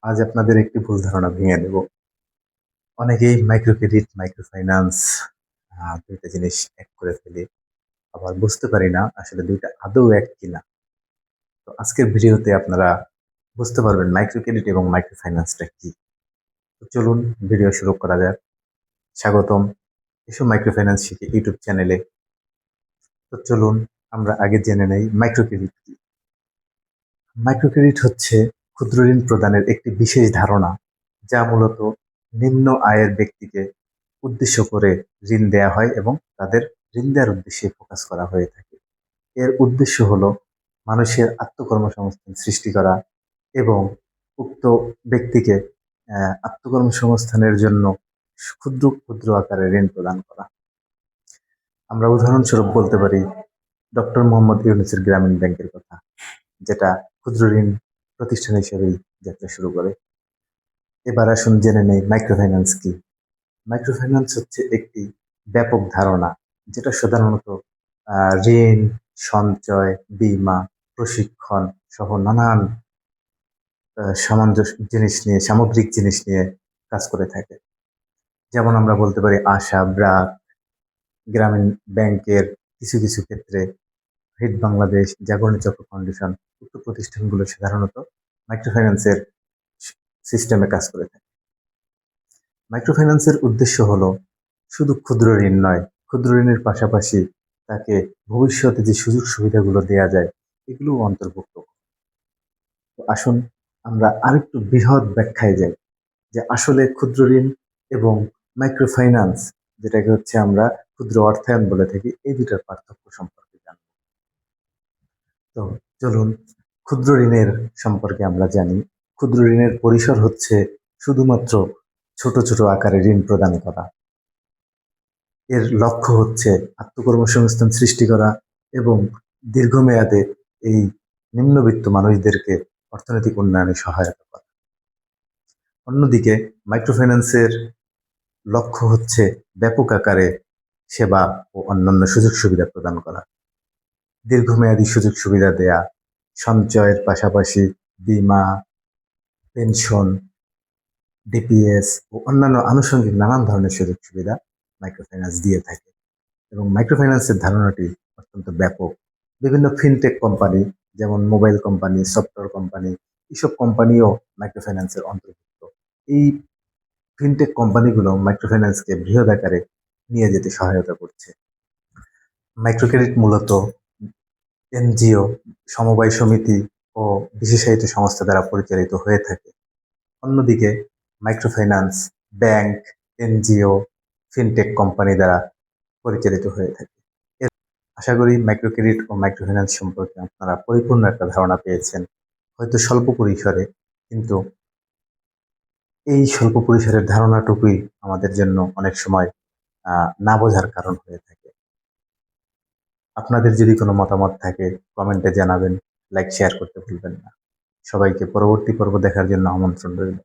আজ আপনাদের একটি ভুল ধারণা ভেঙে দেব। অনেকেই মাইক্রো ক্রেডিট, মাইক্রো ফাইন্যান্স ২ টা জিনিস এক করে ফেলি। আবার বুঝতে পারি না আসলে ২ টা আদৌ এক কিনা। তো আজকের ভিডিওতে আপনারা বুঝতে পারবেন মাইক্রো ক্রেডিট এবং মাইক্রো ফাইন্যান্সটা কি। তো চলুন ভিডিও শুরু করা যাক। স্বাগতম এসো মাইক্রো ফাইন্যান্স শিখি ইউটিউব চ্যানেলে। তো চলুন আমরা আগে জেনে নেই মাইক্রো ক্রেডিট কি। মাইক্রো ক্রেডিট হচ্ছে ক্ষুদ্র ঋণ প্রদানের একটি বিশেষ ধারণা, যা মূলত নিম্ন আয়ের ব্যক্তিকে উদ্দেশ্য করে ঋণ দেয়া হয় এবং তাদের ঋণ দেওয়ার উদ্দেশ্যে ফোকাস করা হয়ে থাকে। এর উদ্দেশ্য হলো মানুষের আত্মকর্মসংস্থান সৃষ্টি করা এবং উক্ত ব্যক্তিকে আত্মকর্মসংস্থানের জন্য ক্ষুদ্র ক্ষুদ্র আকারে ঋণ প্রদান করা। আমরা উদাহরণস্বরূপ বলতে পারি ডক্টর মোহাম্মদ ইউনূসের গ্রামীণ ব্যাংকের কথা, যেটা ক্ষুদ্র ঋণ প্রতিষ্ঠান হিসেবেই যাত্রা শুরু করে। এবার আসুন জেনে নেই মাইক্রো ফাইন্যান্স কি। মাইক্রো ফাইন্যান্স হচ্ছে একটি ব্যাপক ধারণা, যেটা সাধারণত ঋণ, সঞ্চয়, বীমা, প্রশিক্ষণ সহ নানান সামঞ্জস্য জিনিস নিয়ে, সামগ্রিক জিনিস নিয়ে কাজ করে থাকে। যেমন আমরা বলতে পারি আশা, ব্র্যাক, গ্রামীণ ব্যাংকের কিছু কিছু ক্ষেত্রে হিট বাংলাদেশ, জাগরণী চক্র ফাউন্ডেশন, উক্ত প্রতিষ্ঠানগুলো সাধারণত মাইক্রো ফাইন্যান্সের সিস্টেমে কাজ করে থাকে। মাইক্রো ফাইন্যান্সের উদ্দেশ্য হলো শুধু ক্ষুদ্র ঋণ নয়, ক্ষুদ্র ঋণের পাশাপাশি তাকে ভবিষ্যতে যে সুযোগ সুবিধাগুলো দেয়া যায় এগুলোও অন্তর্ভুক্ত। তো আসুন আমরা আরেকটু বৃহৎ ব্যাখ্যায় যাই যে আসলে ক্ষুদ্র ঋণ এবং মাইক্রো ফাইন্যান্স, যেটাকে হচ্ছে আমরা ক্ষুদ্র অর্থায়ন বলে থাকি, এই দুটার পার্থক্য সম্পর্কে জানব। তো চলুন ক্ষুদ্র ঋণের সম্পর্কে আমরা জানি। ক্ষুদ্র ঋণের পরিসর হচ্ছে শুধুমাত্র ছোট ছোট আকারে ঋণ প্রদান করা। এর লক্ষ্য হচ্ছে আত্মকর্মসংস্থান সৃষ্টি করা এবং দীর্ঘমেয়াদে এই নিম্নবিত্ত মানুষদেরকে অর্থনৈতিক উন্নয়নে সহায়তা করা। অন্যদিকে মাইক্রো ফাইন্যান্সের লক্ষ্য হচ্ছে ব্যাপক আকারে সেবা ও অন্যান্য সুযোগ সুবিধা প্রদান করা, দীর্ঘমেয়াদী সুযোগ সুবিধা দেয়া, সঞ্চয়ের পাশাপাশি বীমা, পেনশন, ডিপিএস ও অন্যান্য আনুষঙ্গিক নানান ধরনের সুযোগ সুবিধা মাইক্রো ফাইন্যান্স দিয়ে থাকে। এবং মাইক্রো ফাইন্যান্সের ধারণাটি অত্যন্ত ব্যাপক। বিভিন্ন ফিনটেক কোম্পানি, যেমন মোবাইল কোম্পানি, সফটওয়্যার কোম্পানি, এসব কোম্পানিও মাইক্রো ফাইন্যান্সের অন্তর্ভুক্ত। এই ফিনটেক কোম্পানিগুলো মাইক্রো ফাইন্যান্সকে বৃহৎ আকারে নিয়ে যেতে সহায়তা করছে। মাইক্রো ক্রেডিট মূলত এনজিও, সমবায় সমিতি ও বিশেষায়িত সংস্থা দ্বারা পরিচালিত হয়ে থাকে। অন্যদিকে micro finance bank, NGO, fintech company দ্বারা পরিচালিত হয়ে থাকে। আশা করি মাইক্রো ক্রেডিট ও মাইক্রো ফাইন্যান্স সম্পর্কে আপনারা পরিপূর্ণ একটা ধারণা পেয়েছেন, হয়তো স্বল্প পরিসরে, কিন্তু এই স্বল্প পরিসরের ধারণাটুকুই আমাদের জন্য অনেক সময় না বোঝার কারণ হয়ে থাকে। আপনাদের যদি কোনো মতামত থাকে কমেন্টে জানাবেন, লাইক শেয়ার করতে ভুলবেন না। সবাইকে পরবর্তী পর্ব দেখার জন্য আমন্ত্রণ রইল।